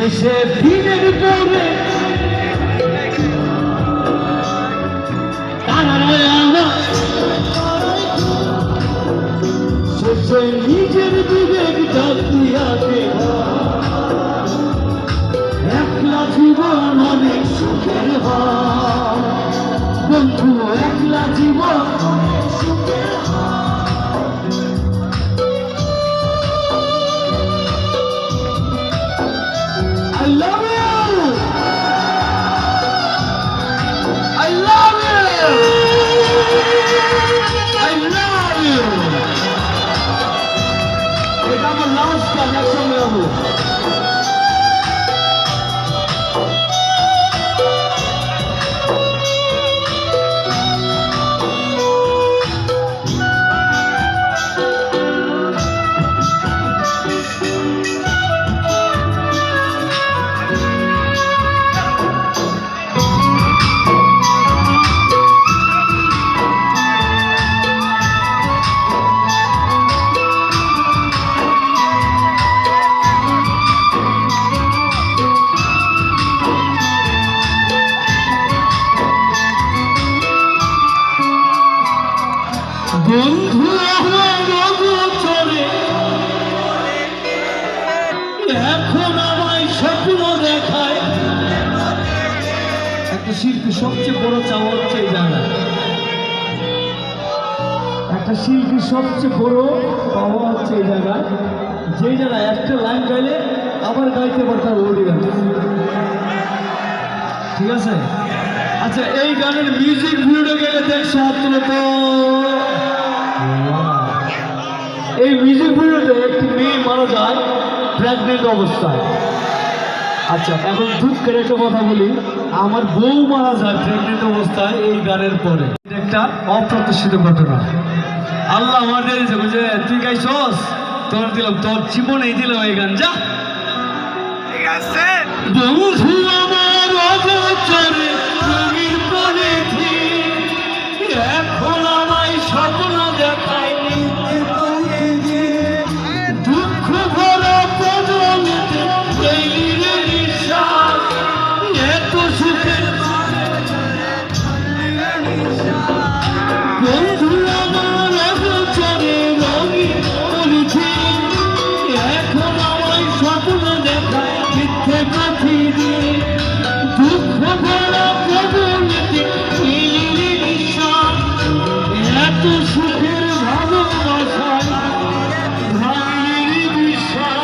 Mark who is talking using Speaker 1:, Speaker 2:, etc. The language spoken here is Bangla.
Speaker 1: শেষে দিনের পরে শেষে নিজের বিবেক ডাকিয়াকে একলা জীবন অনেক সুখের হয় বন্ধু, একলা জীবন অনেক সুখের I love you! I love you! I love you! এটা আমার লাস্ট গান, একসঙ্গে হবো। বন্ধু চলে এখন আমায় স্বপ্ন দেখায়। একটা শিল্পী সবচেয়ে বড় চাওয়া হচ্ছে এই জায়গা, একটা শিল্পী সবচেয়ে বড় পাওয়া হচ্ছে এই জায়গায়, যে জায়গায় একটা লাইন গাইলে আবার গাইতে পারতে ওড়ি গান। ঠিক আছে? আচ্ছা, এই গানের মিউজিক ভিডিও গেলে দেখছো হাত তুলে তো। এই মিউজিক ভিডিওতে একটি মেয়ে মারা যায় প্রেগনেন্ট অবস্থায়। আচ্ছা, এখন দুঃখের একটা কথা বলি, আমার বউ মারা যায় প্রেগনেন্ট অবস্থায় এই গানের পরে। এটা একটা অপ্রত্যাশিত ঘটনা। আল্লাহ আমাদের যে তুই গাইছস, তোর দিলাম, তোর জীবনেই দিলাম এই গান, যা। ঠিক আছে বন্ধু আমার অগোচরে রঙিন পরেছি, এখন আমায় স্বপ্ন দেখায় দুঃখ ভরা পদমিতে এলিরে নিঃশ্বাস, এত সুখের বন্ধু আমার অগোচরে রঙিন পরেছি, এখন আমায় স্বপ্ন দেখায় মিথ্যে পাখি দিয়ে দুঃখ ভরা পদমিতে এলিরে নিঃশ্বাস, এত সুখের ভালোবাসায় ভাঙির বিশ্বাস।